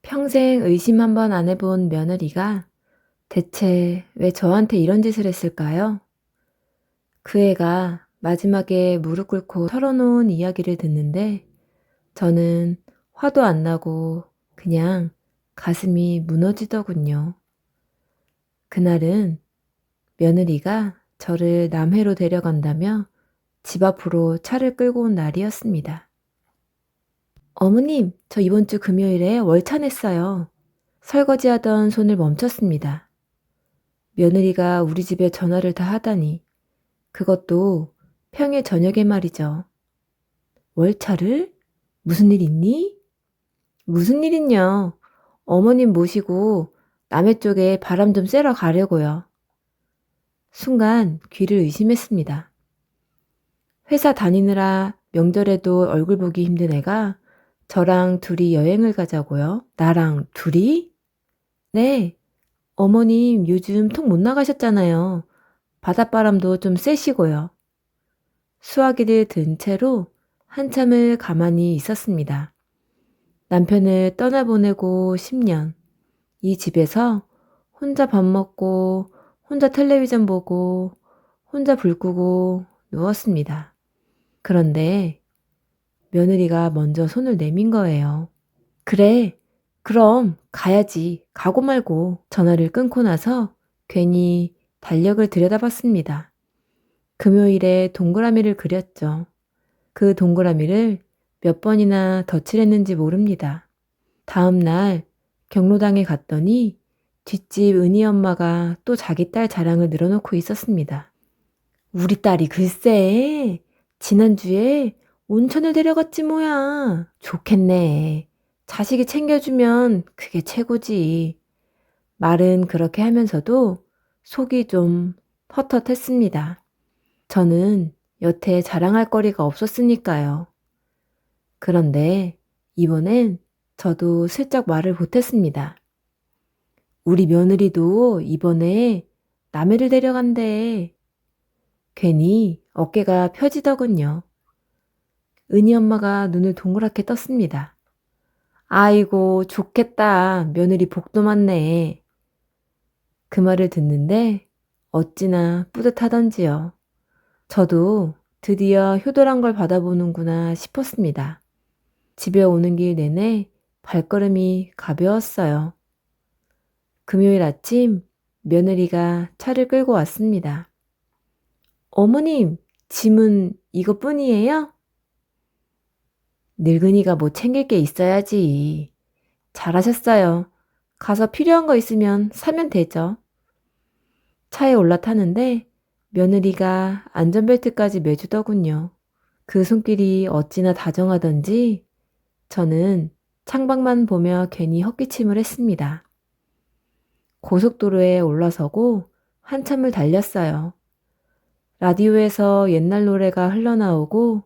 평생 의심 한 번 안 해본 며느리가 대체 왜 저한테 이런 짓을 했을까요? 그 애가 마지막에 무릎 꿇고 털어놓은 이야기를 듣는데 저는 화도 안 나고 그냥 가슴이 무너지더군요. 그날은 며느리가 저를 남해로 데려간다며 집 앞으로 차를 끌고 온 날이었습니다. 어머님, 저 이번 주 금요일에 월차 냈어요. 설거지하던 손을 멈췄습니다. 며느리가 우리 집에 전화를 다 하다니. 그것도 평일 저녁에 말이죠. 월차를? 무슨 일 있니? 무슨 일 있냐? 어머님 모시고 남해 쪽에 바람 좀 쐬러 가려고요. 순간 귀를 의심했습니다. 회사 다니느라 명절에도 얼굴 보기 힘든 애가 저랑 둘이 여행을 가자고요. 나랑 둘이? 네. 어머님 요즘 통 못 나가셨잖아요. 바닷바람도 좀 쐬시고요. 수화기를 든 채로 한참을 가만히 있었습니다. 남편을 떠나보내고 10년. 이 집에서 혼자 밥 먹고, 혼자 텔레비전 보고, 혼자 불 끄고 누웠습니다. 그런데 며느리가 먼저 손을 내민 거예요. 그래, 그럼 가야지. 가고 말고. 전화를 끊고 나서 괜히 달력을 들여다봤습니다. 금요일에 동그라미를 그렸죠. 그 동그라미를 몇 번이나 덧칠했는지 모릅니다. 다음 날 경로당에 갔더니 뒷집 은희 엄마가 또 자기 딸 자랑을 늘어놓고 있었습니다. 우리 딸이 글쎄 지난주에 온천을 데려갔지 뭐야. 좋겠네. 자식이 챙겨주면 그게 최고지. 말은 그렇게 하면서도 속이 좀 헛헛했습니다. 저는 여태 자랑할 거리가 없었으니까요. 그런데 이번엔 저도 슬쩍 말을 보탰습니다. 우리 며느리도 이번에 남해를 데려간대. 괜히 어깨가 펴지더군요. 은희 엄마가 눈을 동그랗게 떴습니다. 아이고 좋겠다. 며느리 복도 많네. 그 말을 듣는데 어찌나 뿌듯하던지요. 저도 드디어 효도란 걸 받아보는구나 싶었습니다. 집에 오는 길 내내 발걸음이 가벼웠어요. 금요일 아침 며느리가 차를 끌고 왔습니다. 어머님, 짐은 이것뿐이에요? 늙은이가 뭐 챙길 게 있어야지. 잘하셨어요. 가서 필요한 거 있으면 사면 되죠. 차에 올라타는데 며느리가 안전벨트까지 매주더군요. 그 손길이 어찌나 다정하던지 저는 창밖만 보며 괜히 헛기침을 했습니다. 고속도로에 올라서고 한참을 달렸어요. 라디오에서 옛날 노래가 흘러나오고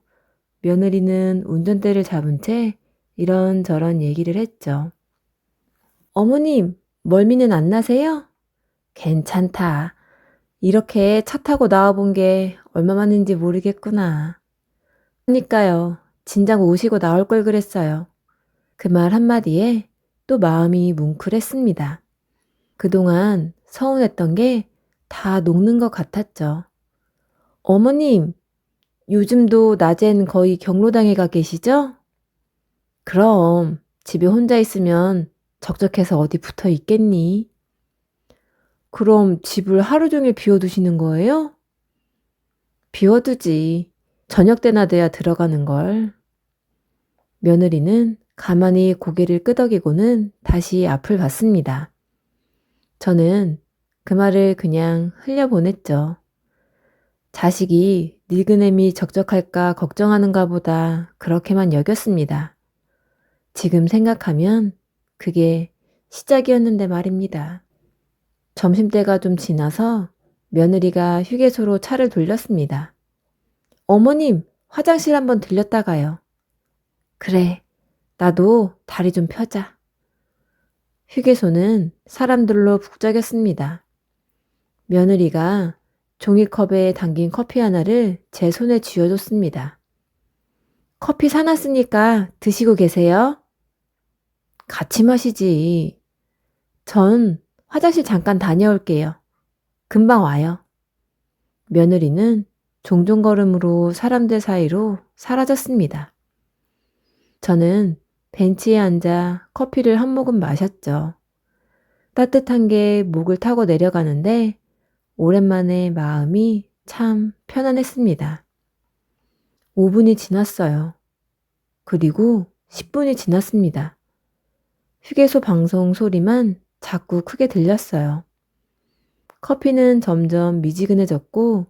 며느리는 운전대를 잡은 채 이런저런 얘기를 했죠. 어머님, 멀미는 안 나세요? 괜찮다. 이렇게 차 타고 나와본 게 얼마만인지 모르겠구나. 그러니까요. 진작 오시고 나올 걸 그랬어요. 그 말 한마디에 또 마음이 뭉클했습니다. 그동안 서운했던 게 다 녹는 것 같았죠. 어머님, 요즘도 낮엔 거의 경로당에 가 계시죠? 그럼 집에 혼자 있으면 적적해서 어디 붙어 있겠니? 그럼 집을 하루 종일 비워두시는 거예요? 비워두지. 저녁 때나 돼야 들어가는 걸. 며느리는 가만히 고개를 끄덕이고는 다시 앞을 봤습니다. 저는 그 말을 그냥 흘려보냈죠. 자식이 늙은애미 적적할까 걱정하는가 보다 그렇게만 여겼습니다. 지금 생각하면 그게 시작이었는데 말입니다. 점심때가 좀 지나서 며느리가 휴게소로 차를 돌렸습니다. 어머님, 화장실 한번 들렸다 가요. 그래, 나도 다리 좀 펴자. 휴게소는 사람들로 북적였습니다. 며느리가 종이컵에 담긴 커피 하나를 제 손에 쥐어줬습니다. 커피 사놨으니까 드시고 계세요. 같이 마시지. 전 화장실 잠깐 다녀올게요. 금방 와요. 며느리는 종종 걸음으로 사람들 사이로 사라졌습니다. 저는 벤치에 앉아 커피를 한 모금 마셨죠. 따뜻한 게 목을 타고 내려가는데 오랜만에 마음이 참 편안했습니다. 5분이 지났어요. 그리고 10분이 지났습니다. 휴게소 방송 소리만 자꾸 크게 들렸어요. 커피는 점점 미지근해졌고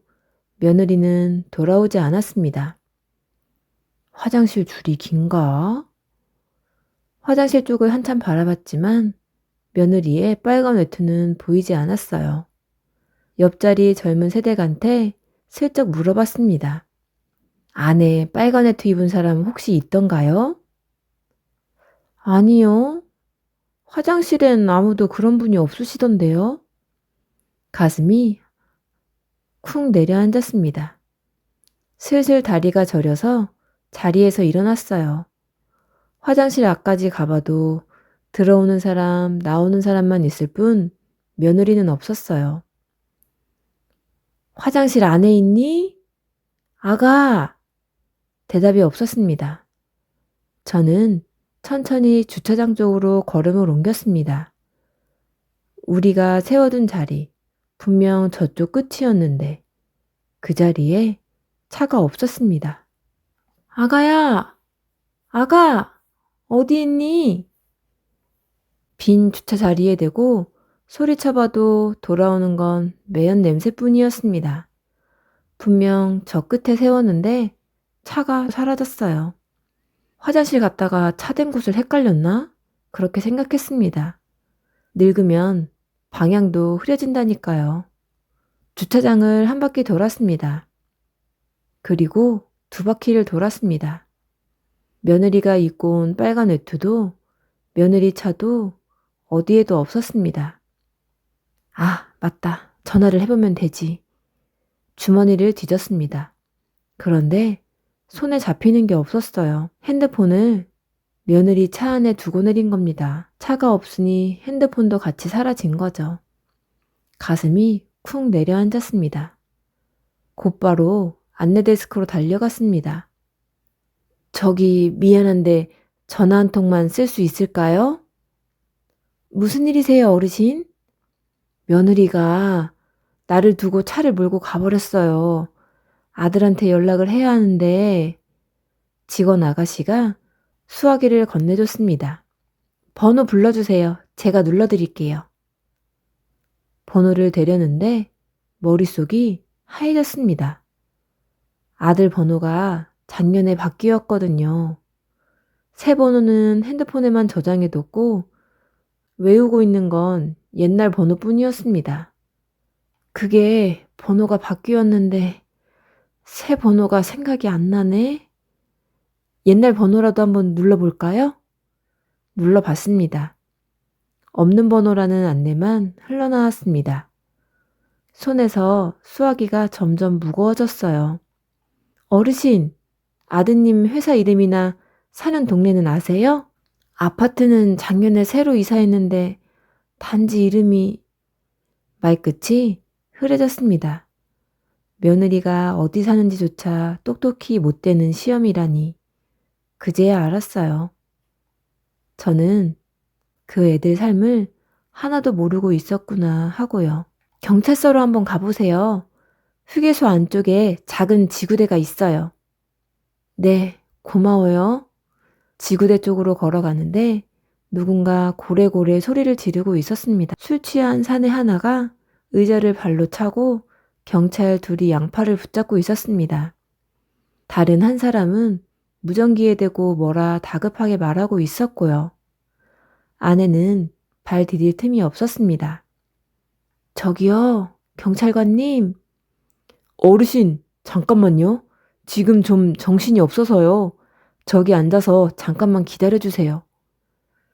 며느리는 돌아오지 않았습니다. 화장실 줄이 긴가? 화장실 쪽을 한참 바라봤지만 며느리의 빨간 외투는 보이지 않았어요. 옆자리 젊은 세대간테 슬쩍 물어봤습니다. 안에 빨간 외투 입은 사람 혹시 있던가요? 아니요. 화장실엔 아무도 그런 분이 없으시던데요. 가슴이 쿵 내려앉았습니다. 슬슬 다리가 저려서 자리에서 일어났어요. 화장실 앞까지 가봐도 들어오는 사람, 나오는 사람만 있을 뿐 며느리는 없었어요. 화장실 안에 있니? 아가! 대답이 없었습니다. 저는 천천히 주차장 쪽으로 걸음을 옮겼습니다. 우리가 세워둔 자리, 분명 저쪽 끝이었는데 그 자리에 차가 없었습니다. 아가야! 아가! 어디 있니? 빈 주차 자리에 대고 소리쳐봐도 돌아오는 건 매연 냄새뿐이었습니다. 분명 저 끝에 세웠는데 차가 사라졌어요. 화장실 갔다가 차 댄 곳을 헷갈렸나? 그렇게 생각했습니다. 늙으면 방향도 흐려진다니까요. 주차장을 한 바퀴 돌았습니다. 그리고 2바퀴를 돌았습니다. 며느리가 입고 온 빨간 외투도 며느리 차도 어디에도 없었습니다. 아, 맞다. 전화를 해보면 되지. 주머니를 뒤졌습니다. 그런데 손에 잡히는 게 없었어요. 핸드폰을 며느리 차 안에 두고 내린 겁니다. 차가 없으니 핸드폰도 같이 사라진 거죠. 가슴이 쿵 내려앉았습니다. 곧바로 안내데스크로 달려갔습니다. 저기 미안한데 전화 한 통만 쓸 수 있을까요? 무슨 일이세요, 어르신? 며느리가 나를 두고 차를 몰고 가버렸어요. 아들한테 연락을 해야 하는데 직원 아가씨가 수화기를 건네줬습니다. 번호 불러주세요. 제가 눌러드릴게요. 번호를 대려는데 머릿속이 하얘졌습니다. 아들 번호가 작년에 바뀌었거든요. 새 번호는 핸드폰에만 저장해뒀고 외우고 있는 건 옛날 번호뿐이었습니다. 그게 번호가 바뀌었는데 새 번호가 생각이 안 나네? 옛날 번호라도 한번 눌러볼까요? 눌러봤습니다. 없는 번호라는 안내만 흘러나왔습니다. 손에서 수화기가 점점 무거워졌어요. 어르신, 아드님 회사 이름이나 사는 동네는 아세요? 아파트는 작년에 새로 이사했는데 단지 이름이... 말끝이 흐려졌습니다. 며느리가 어디 사는지조차 똑똑히 못 되는 시험이라니 그제야 알았어요. 저는 그 애들 삶을 하나도 모르고 있었구나 하고요. 경찰서로 한번 가보세요. 휴게소 안쪽에 작은 지구대가 있어요. 네, 고마워요. 지구대 쪽으로 걸어가는데 누군가 고래고래 소리를 지르고 있었습니다. 술 취한 사내 하나가 의자를 발로 차고 경찰 둘이 양팔을 붙잡고 있었습니다. 다른 한 사람은 무전기에 대고 뭐라 다급하게 말하고 있었고요. 아내는 발 디딜 틈이 없었습니다. 저기요, 경찰관님. 어르신, 잠깐만요. 지금 좀 정신이 없어서요. 저기 앉아서 잠깐만 기다려주세요.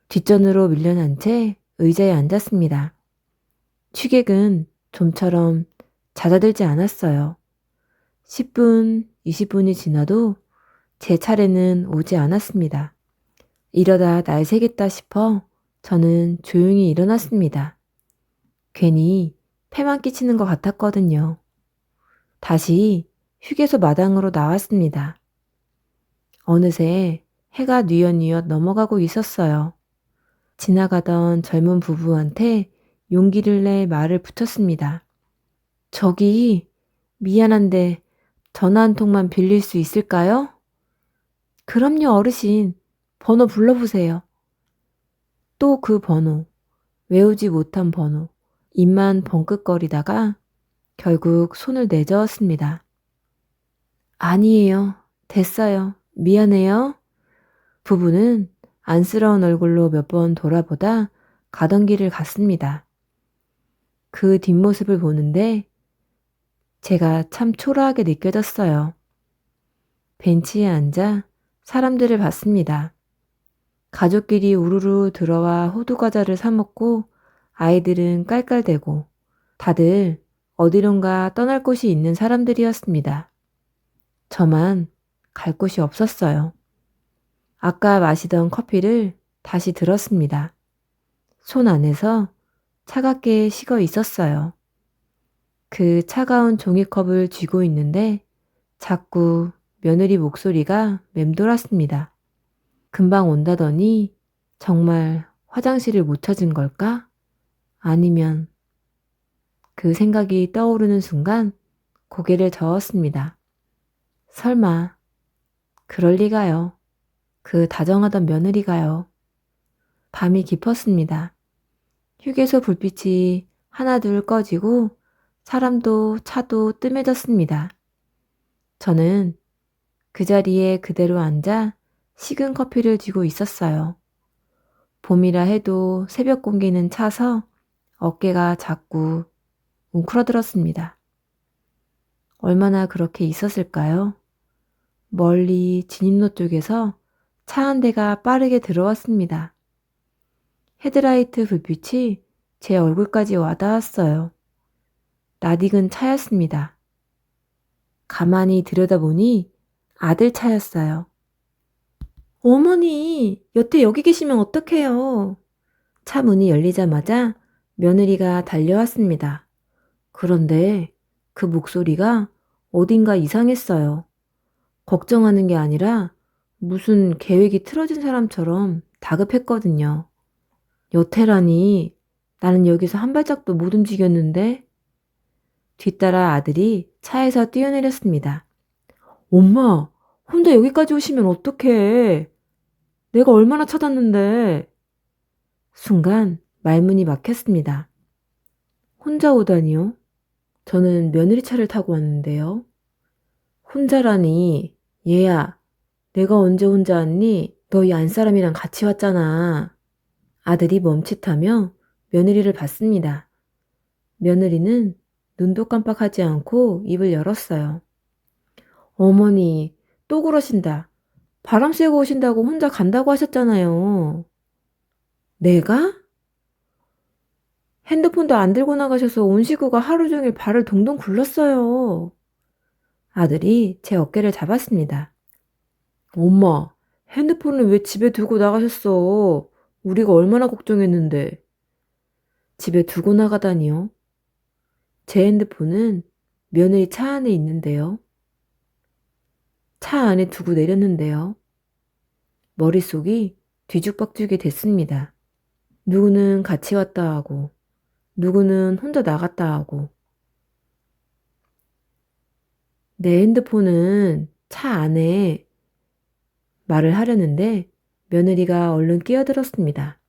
뒷전으로 밀려난 채 의자에 앉았습니다. 취객은 좀처럼 잦아들지 않았어요. 10분, 20분이 지나도 제 차례는 오지 않았습니다. 이러다 날 새겠다 싶어 저는 조용히 일어났습니다. 괜히 폐만 끼치는 것 같았거든요. 다시 휴게소 마당으로 나왔습니다. 어느새 해가 뉘엿뉘엿 넘어가고 있었어요. 지나가던 젊은 부부한테 용기를 내 말을 붙였습니다. 저기, 미안한데 전화 한 통만 빌릴 수 있을까요? 그럼요, 어르신. 번호 불러보세요. 또 그 번호, 외우지 못한 번호, 입만 벙긋거리다가 결국 손을 내저었습니다. 아니에요. 됐어요. 미안해요. 부부는 안쓰러운 얼굴로 몇 번 돌아보다 가던 길을 갔습니다. 그 뒷모습을 보는데 제가 참 초라하게 느껴졌어요. 벤치에 앉아 사람들을 봤습니다. 가족끼리 우르르 들어와 호두과자를 사 먹고 아이들은 깔깔대고 다들 어디론가 떠날 곳이 있는 사람들이었습니다. 저만 갈 곳이 없었어요. 아까 마시던 커피를 다시 들었습니다. 손 안에서 차갑게 식어 있었어요. 그 차가운 종이컵을 쥐고 있는데 자꾸 며느리 목소리가 맴돌았습니다. 금방 온다더니 정말 화장실을 못 찾은 걸까? 아니면 그 생각이 떠오르는 순간 고개를 저었습니다. 설마 그럴 리가요. 그 다정하던 며느리가요. 밤이 깊었습니다. 휴게소 불빛이 하나둘 꺼지고 사람도 차도 뜸해졌습니다. 저는 그 자리에 그대로 앉아 식은 커피를 쥐고 있었어요. 봄이라 해도 새벽 공기는 차서 어깨가 자꾸 웅크러들었습니다. 얼마나 그렇게 있었을까요? 멀리 진입로 쪽에서 차 한 대가 빠르게 들어왔습니다. 헤드라이트 불빛이 제 얼굴까지 와닿았어요. 낯익은 차였습니다. 가만히 들여다보니 아들 차였어요. 어머니, 여태 여기 계시면 어떡해요? 차 문이 열리자마자 며느리가 달려왔습니다. 그런데 그 목소리가 어딘가 이상했어요. 걱정하는 게 아니라 무슨 계획이 틀어진 사람처럼 다급했거든요. 여태라니, 나는 여기서 한 발짝도 못 움직였는데? 뒤따라 아들이 차에서 뛰어내렸습니다. 엄마, 혼자 여기까지 오시면 어떡해? 내가 얼마나 찾았는데. 순간 말문이 막혔습니다. 혼자 오다니요? 저는 며느리 차를 타고 왔는데요. 혼자라니, 얘야, 내가 언제 혼자 왔니? 너 이 안사람이랑 같이 왔잖아. 아들이 멈칫하며 며느리를 봤습니다. 며느리는 눈도 깜빡하지 않고 입을 열었어요. 어머니, 또 그러신다. 바람 쐬고 오신다고 혼자 간다고 하셨잖아요. 내가? 핸드폰도 안 들고 나가셔서 온 식구가 하루 종일 발을 동동 굴렀어요. 아들이 제 어깨를 잡았습니다. 엄마, 핸드폰을 왜 집에 두고 나가셨어? 우리가 얼마나 걱정했는데. 집에 두고 나가다니요? 제 핸드폰은 며느리 차 안에 있는데요. 차 안에 두고 내렸는데요. 머릿속이 뒤죽박죽이 됐습니다. 누구는 같이 왔다 하고, 누구는 혼자 나갔다 하고. 내 핸드폰은 차 안에 말을 하려는데 며느리가 얼른 끼어들었습니다.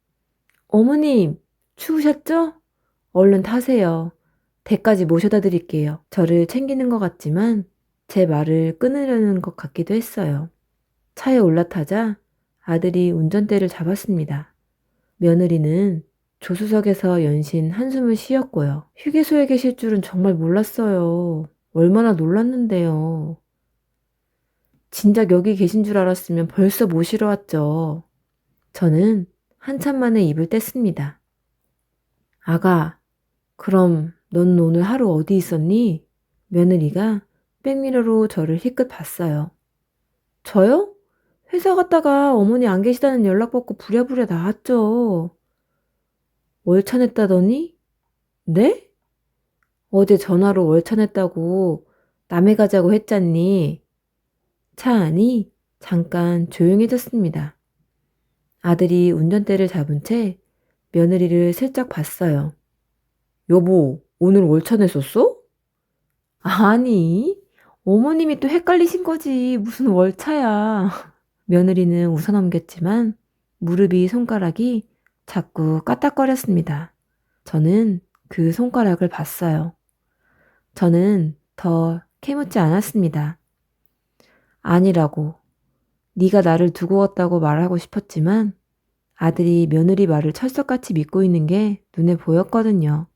어머님, 추우셨죠? 얼른 타세요. 댁까지 모셔다 드릴게요. 저를 챙기는 것 같지만 제 말을 끊으려는 것 같기도 했어요. 차에 올라타자 아들이 운전대를 잡았습니다. 며느리는 조수석에서 연신 한숨을 쉬었고요. 휴게소에 계실 줄은 정말 몰랐어요. 얼마나 놀랐는데요. 진작 여기 계신 줄 알았으면 벌써 모시러 왔죠. 저는 한참 만에 입을 뗐습니다. 아가, 그럼 넌 오늘 하루 어디 있었니? 며느리가 백미러로 저를 희끗 봤어요. 저요? 회사 갔다가 어머니 안 계시다는 연락 받고 부랴부랴 나왔죠. 월차 냈다더니? 네? 어제 전화로 월차 냈다고 남해 가자고 했잖니. 차 안이 잠깐 조용해졌습니다. 아들이 운전대를 잡은 채 며느리를 슬쩍 봤어요. 여보, 오늘 월차 냈었어? 아니, 어머님이 또 헷갈리신 거지. 무슨 월차야. 며느리는 웃어넘겼지만 무릎이 손가락이 자꾸 까딱거렸습니다. 저는 그 손가락을 봤어요. 저는 더 캐묻지 않았습니다. 아니라고. 네가 나를 두고 왔다고 말하고 싶었지만 아들이 며느리 말을 철석같이 믿고 있는 게 눈에 보였거든요.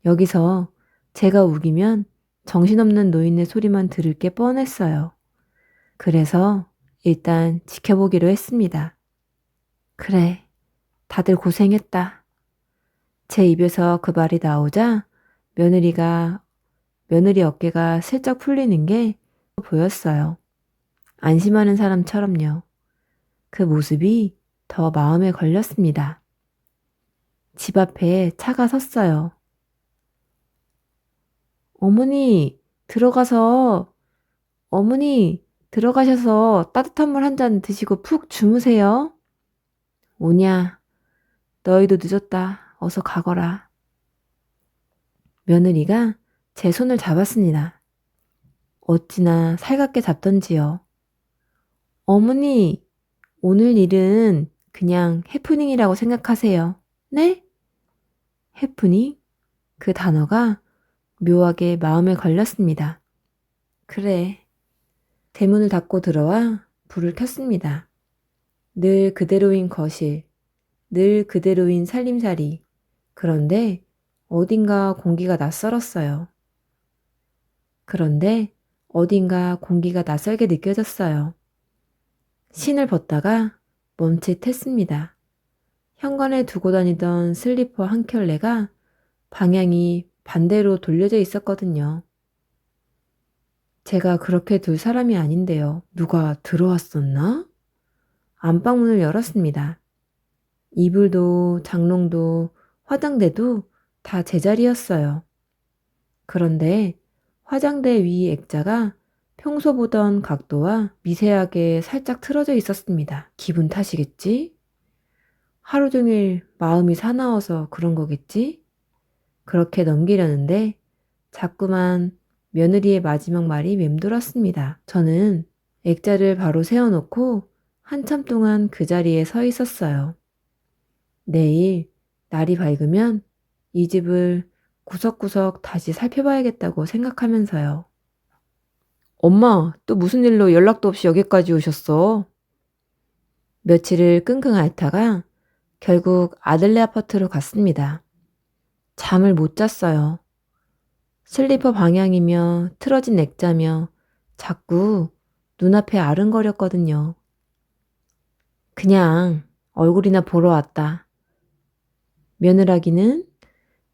여기서 제가 우기면 정신없는 노인의 소리만 들을 게 뻔했어요. 그래서 일단 지켜보기로 했습니다. 그래, 다들 고생했다. 제 입에서 그 말이 나오자 며느리 어깨가 슬쩍 풀리는 게 보였어요. 안심하는 사람처럼요. 그 모습이 더 마음에 걸렸습니다. 집 앞에 차가 섰어요. 어머니, 들어가서, 어머니, 들어가셔서 따뜻한 물 한 잔 드시고 푹 주무세요. 오냐, 너희도 늦었다. 어서 가거라. 며느리가 제 손을 잡았습니다. 어찌나 살갑게 잡던지요. 어머니, 오늘 일은 그냥 해프닝이라고 생각하세요. 네? 해프닝? 그 단어가 묘하게 마음에 걸렸습니다. 그래. 대문을 닫고 들어와 불을 켰습니다. 늘 그대로인 거실, 늘 그대로인 살림살이. 그런데 어딘가 공기가 낯설었어요. 그런데 어딘가 공기가 낯설게 느껴졌어요. 신을 벗다가 멈칫했습니다. 현관에 두고 다니던 슬리퍼 한 켤레가 방향이 반대로 돌려져 있었거든요. 제가 그렇게 둘 사람이 아닌데요. 누가 들어왔었나? 안방문을 열었습니다. 이불도 장롱도 화장대도 다 제자리였어요. 그런데 화장대 위 액자가 평소 보던 각도와 미세하게 살짝 틀어져 있었습니다. 기분 탓이겠지? 하루 종일 마음이 사나워서 그런 거겠지? 그렇게 넘기려는데 자꾸만 며느리의 마지막 말이 맴돌았습니다. 저는 액자를 바로 세워놓고 한참 동안 그 자리에 서 있었어요. 내일 날이 밝으면 이 집을 구석구석 다시 살펴봐야겠다고 생각하면서요. 엄마, 또 무슨 일로 연락도 없이 여기까지 오셨어? 며칠을 끙끙 앓다가 결국 아들네 아파트로 갔습니다. 잠을 못 잤어요. 슬리퍼 방향이며 틀어진 액자며 자꾸 눈앞에 아른거렸거든요. 그냥 얼굴이나 보러 왔다. 며느라기는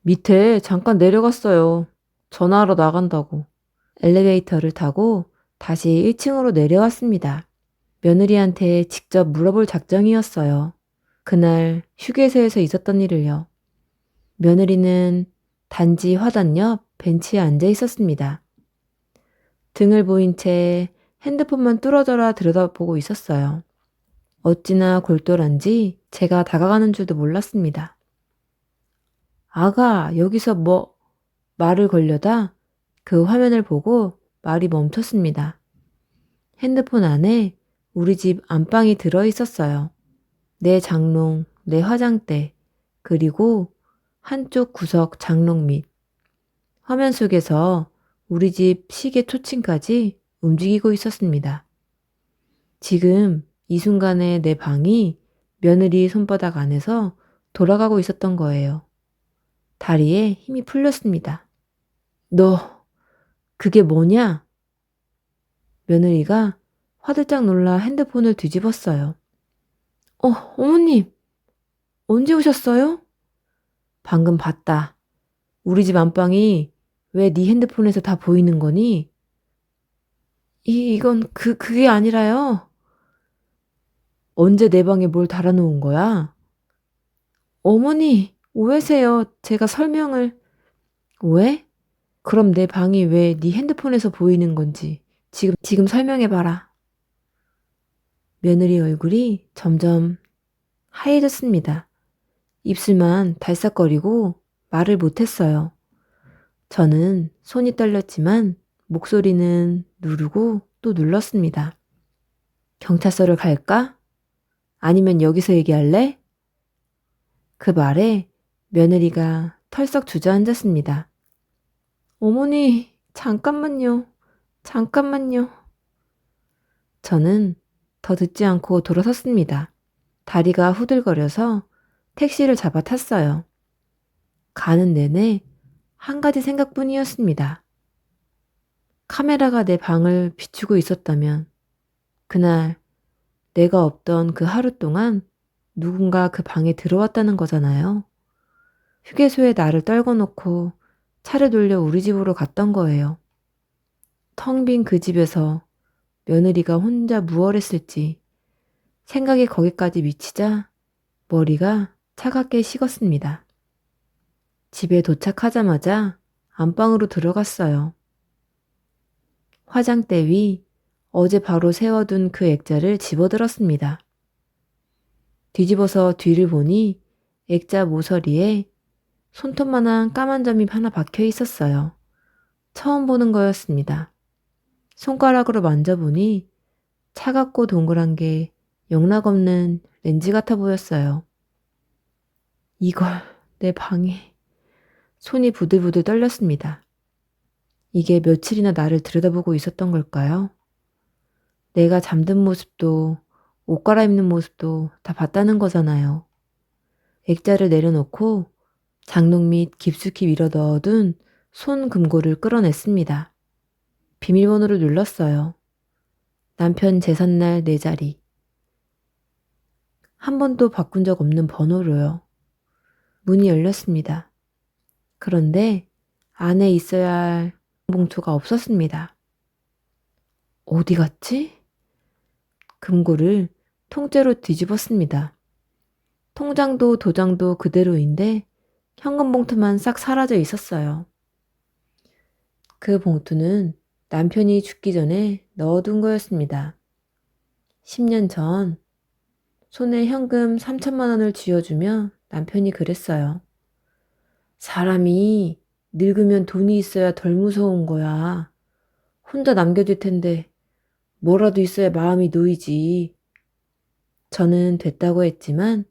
밑에 잠깐 내려갔어요. 전화하러 나간다고. 엘리베이터를 타고 다시 1층으로 내려왔습니다. 며느리한테 직접 물어볼 작정이었어요. 그날 휴게소에서 있었던 일을요. 며느리는 단지 화단 옆 벤치에 앉아 있었습니다. 등을 보인 채 핸드폰만 뚫어져라 들여다보고 있었어요. 어찌나 골똘한지 제가 다가가는 줄도 몰랐습니다. 아가, 여기서 말을 걸려다 그 화면을 보고 말이 멈췄습니다. 핸드폰 안에 우리 집 안방이 들어 있었어요. 내 장롱, 내 화장대, 그리고 한쪽 구석 장롱 밑. 화면 속에서 우리 집 시계 초침까지 움직이고 있었습니다. 지금 이 순간에 내 방이 며느리 손바닥 안에서 돌아가고 있었던 거예요. 다리에 힘이 풀렸습니다. 너, 그게 뭐냐? 며느리가 화들짝 놀라 핸드폰을 뒤집었어요. 어머님, 언제 오셨어요? 방금 봤다. 우리 집 안방이 왜 네 핸드폰에서 다 보이는 거니? 이건 그게 아니라요. 언제 내 방에 뭘 달아놓은 거야? 어머니, 오해세요. 제가 설명을... 오해? 그럼 내 방이 왜 네 핸드폰에서 보이는 건지 지금 설명해봐라. 며느리 얼굴이 점점 하얘졌습니다. 입술만 달싹거리고 말을 못했어요. 저는 손이 떨렸지만 목소리는 누르고 또 눌렀습니다. 경찰서를 갈까? 아니면 여기서 얘기할래? 그 말에 며느리가 털썩 주저앉았습니다. 어머니, 잠깐만요. 잠깐만요. 저는 더 듣지 않고 돌아섰습니다. 다리가 후들거려서 택시를 잡아 탔어요. 가는 내내 한 가지 생각뿐이었습니다. 카메라가 내 방을 비추고 있었다면 그날 내가 없던 그 하루 동안 누군가 그 방에 들어왔다는 거잖아요. 휴게소에 나를 떨궈 놓고 차를 돌려 우리 집으로 갔던 거예요. 텅 빈 그 집에서 며느리가 혼자 무얼했을지 생각이 거기까지 미치자 머리가 차갑게 식었습니다. 집에 도착하자마자 안방으로 들어갔어요. 화장대 위 어제 바로 세워둔 그 액자를 집어들었습니다. 뒤집어서 뒤를 보니 액자 모서리에 손톱만한 까만 점이 하나 박혀 있었어요. 처음 보는 거였습니다. 손가락으로 만져보니 차갑고 동그란 게 영락없는 렌즈 같아 보였어요. 이걸 내 방에... 손이 부들부들 떨렸습니다. 이게 며칠이나 나를 들여다보고 있었던 걸까요? 내가 잠든 모습도 옷 갈아입는 모습도 다 봤다는 거잖아요. 액자를 내려놓고 장롱 밑 깊숙이 밀어 넣어둔 손 금고를 끌어냈습니다. 비밀번호를 눌렀어요. 남편 제삿날 내 자리. 한 번도 바꾼 적 없는 번호로요. 문이 열렸습니다. 그런데 안에 있어야 할 봉투가 없었습니다. 어디 갔지? 금고를 통째로 뒤집었습니다. 통장도 도장도 그대로인데 현금 봉투만 싹 사라져 있었어요. 그 봉투는 남편이 죽기 전에 넣어둔 거였습니다. 10년 전 손에 현금 3천만 원을 쥐어주며 남편이 그랬어요. 사람이 늙으면 돈이 있어야 덜 무서운 거야. 혼자 남겨둘 텐데 뭐라도 있어야 마음이 놓이지. 저는 됐다고 했지만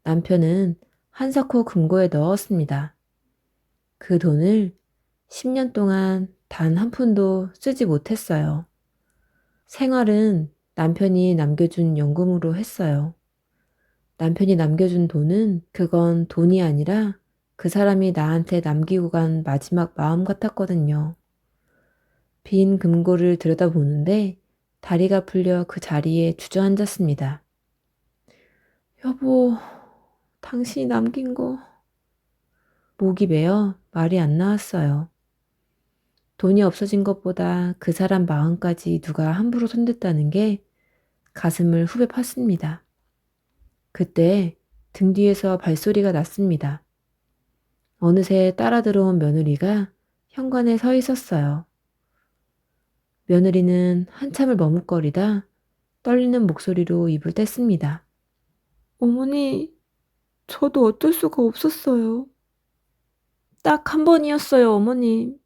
남편은 한사코 금고에 넣었습니다. 그 돈을 10년 동안 단 한 푼도 쓰지 못했어요. 생활은 남편이 남겨준 연금으로 했어요. 남편이 남겨준 돈은 그건 돈이 아니라 그 사람이 나한테 남기고 간 마지막 마음 같았거든요. 빈 금고를 들여다보는데 다리가 풀려 그 자리에 주저앉았습니다. 여보, 당신이 남긴 거... 목이 메어 말이 안 나왔어요. 돈이 없어진 것보다 그 사람 마음까지 누가 함부로 손댔다는 게 가슴을 후벼 팠습니다. 그때 등 뒤에서 발소리가 났습니다. 어느새 따라 들어온 며느리가 현관에 서 있었어요. 며느리는 한참을 머뭇거리다 떨리는 목소리로 입을 뗐습니다. 어머니, 저도 어쩔 수가 없었어요. 딱 한 번이었어요, 어머님.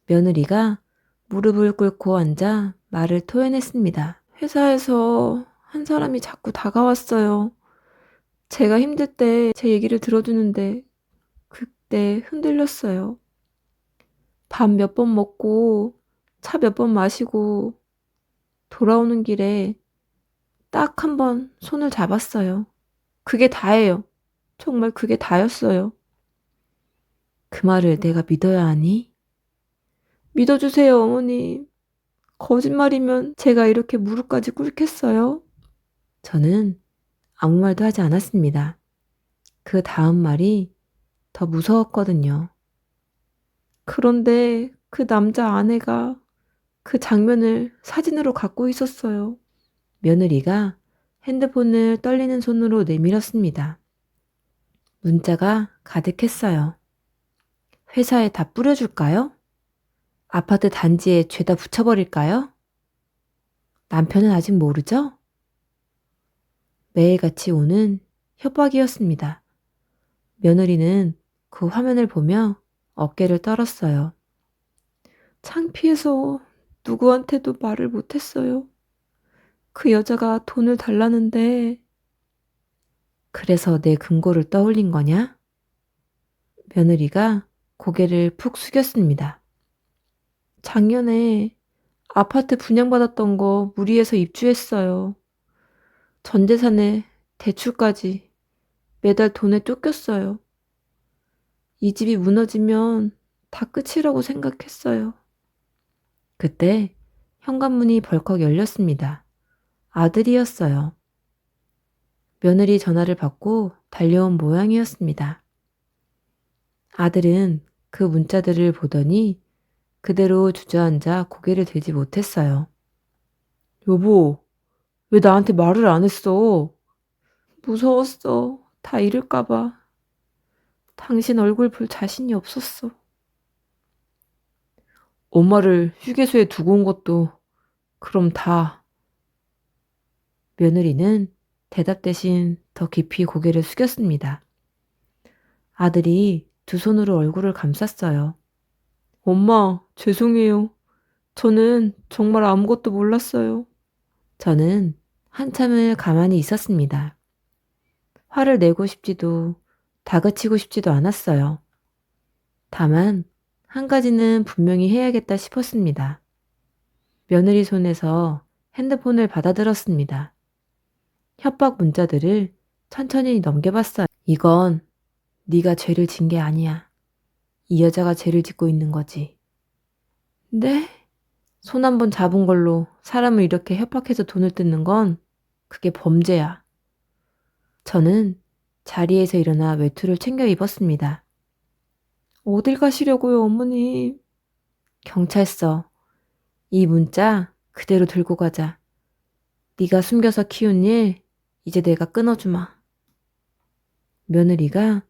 며느리가 무릎을 꿇고 앉아 말을 토해냈습니다. 회사에서 한 사람이 자꾸 다가왔어요. 제가 힘들 때 제 얘기를 들어주는데 그때 흔들렸어요. 밥 몇 번 먹고 차 몇 번 마시고 돌아오는 길에 딱 한 번 손을 잡았어요. 그게 다예요. 정말 그게 다였어요. 그 말을 내가 믿어야 하니? 믿어주세요, 어머님. 거짓말이면 제가 이렇게 무릎까지 꿇겠어요? 저는 아무 말도 하지 않았습니다. 그 다음 말이 더 무서웠거든요. 그런데 그 남자 아내가 그 장면을 사진으로 갖고 있었어요. 며느리가 핸드폰을 떨리는 손으로 내밀었습니다. 문자가 가득했어요. 회사에 다 뿌려줄까요? 아파트 단지에 죄다 붙여버릴까요? 남편은 아직 모르죠? 매일같이 오는 협박이었습니다. 며느리는 그 화면을 보며 어깨를 떨었어요. 창피해서 누구한테도 말을 못했어요. 그 여자가 돈을 달라는데. 그래서 내 금고를 떠올린 거냐? 며느리가 고개를 푹 숙였습니다. 작년에 아파트 분양받았던 거 무리해서 입주했어요. 전 재산에 대출까지 매달 돈에 쫓겼어요. 이 집이 무너지면 다 끝이라고 생각했어요. 그때 현관문이 벌컥 열렸습니다. 아들이었어요. 며느리 전화를 받고 달려온 모양이었습니다. 아들은 그 문자들을 보더니 그대로 주저앉아 고개를 들지 못했어요. 여보, 왜 나한테 말을 안 했어? 무서웠어. 다 잃을까봐. 당신 얼굴 볼 자신이 없었어. 엄마를 휴게소에 두고 온 것도 그럼 다. 며느리는 대답 대신 더 깊이 고개를 숙였습니다. 아들이 두 손으로 얼굴을 감쌌어요. 엄마, 죄송해요. 저는 정말 아무것도 몰랐어요. 저는 한참을 가만히 있었습니다. 화를 내고 싶지도 다그치고 싶지도 않았어요. 다만 한 가지는 분명히 해야겠다 싶었습니다. 며느리 손에서 핸드폰을 받아들었습니다. 협박 문자들을 천천히 넘겨봤어요. 이건 네가 죄를 진 게 아니야. 이 여자가 죄를 짓고 있는 거지. 네? 손 한 번 잡은 걸로 사람을 이렇게 협박해서 돈을 뜯는 건 그게 범죄야. 저는 자리에서 일어나 외투를 챙겨 입었습니다. 어딜 가시려고요, 어머님? 경찰서. 이 문자 그대로 들고 가자. 네가 숨겨서 키운 일 이제 내가 끊어주마. 며느리가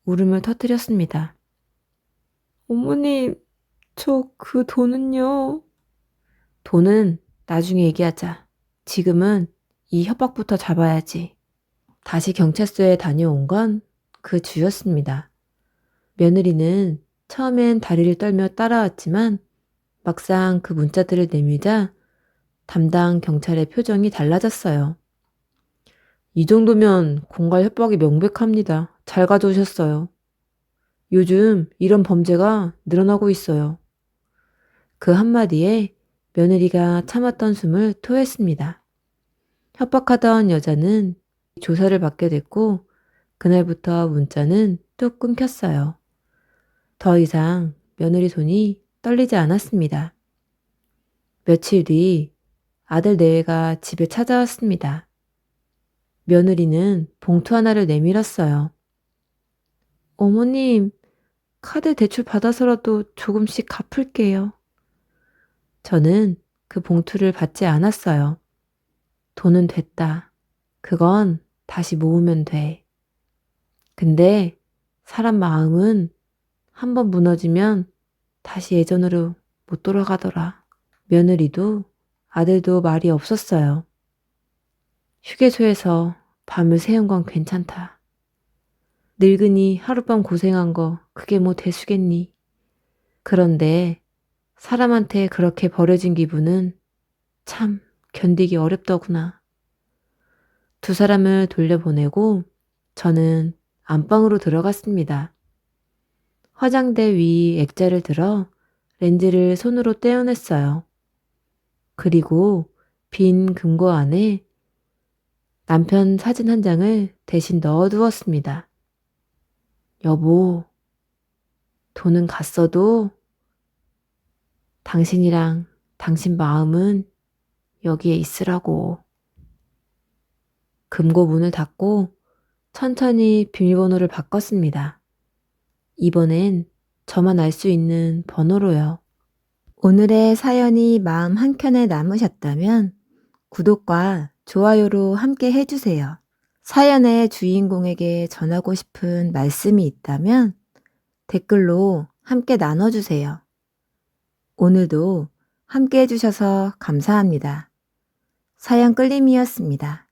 울음을 터뜨렸습니다. 어머님, 저 그 돈은요? 돈은 나중에 얘기하자. 지금은 이 협박부터 잡아야지. 다시 경찰서에 다녀온 건 그 주였습니다. 며느리는 처음엔 다리를 떨며 따라왔지만 막상 그 문자들을 내밀자 담당 경찰의 표정이 달라졌어요. 이 정도면 공갈 협박이 명백합니다. 잘 가져오셨어요. 요즘 이런 범죄가 늘어나고 있어요. 그 한마디에 며느리가 참았던 숨을 토했습니다. 협박하던 여자는 조사를 받게 됐고 그날부터 문자는 뚝 끊겼어요. 더 이상 며느리 손이 떨리지 않았습니다. 며칠 뒤 아들 내외가 집에 찾아왔습니다. 며느리는 봉투 하나를 내밀었어요. 어머님, 카드 대출 받아서라도 조금씩 갚을게요. 저는 그 봉투를 받지 않았어요. 돈은 됐다. 그건 다시 모으면 돼. 근데 사람 마음은 한번 무너지면 다시 예전으로 못 돌아가더라. 며느리도 아들도 말이 없었어요. 휴게소에서 밤을 새운 건 괜찮다. 늙은이 하룻밤 고생한 거 그게 뭐 대수겠니? 그런데 사람한테 그렇게 버려진 기분은 참 견디기 어렵더구나. 두 사람을 돌려보내고 저는 안방으로 들어갔습니다. 화장대 위 액자를 들어 렌즈를 손으로 떼어냈어요. 그리고 빈 금고 안에 남편 사진 한 장을 대신 넣어두었습니다. 여보, 돈은 갔어도 당신이랑 당신 마음은 여기에 있으라고. 금고 문을 닫고 천천히 비밀번호를 바꿨습니다. 이번엔 저만 알 수 있는 번호로요. 오늘의 사연이 마음 한켠에 남으셨다면 구독과 좋아요로 함께 해주세요. 사연의 주인공에게 전하고 싶은 말씀이 있다면 댓글로 함께 나눠주세요. 오늘도 함께 해주셔서 감사합니다. 사연 끌림이었습니다.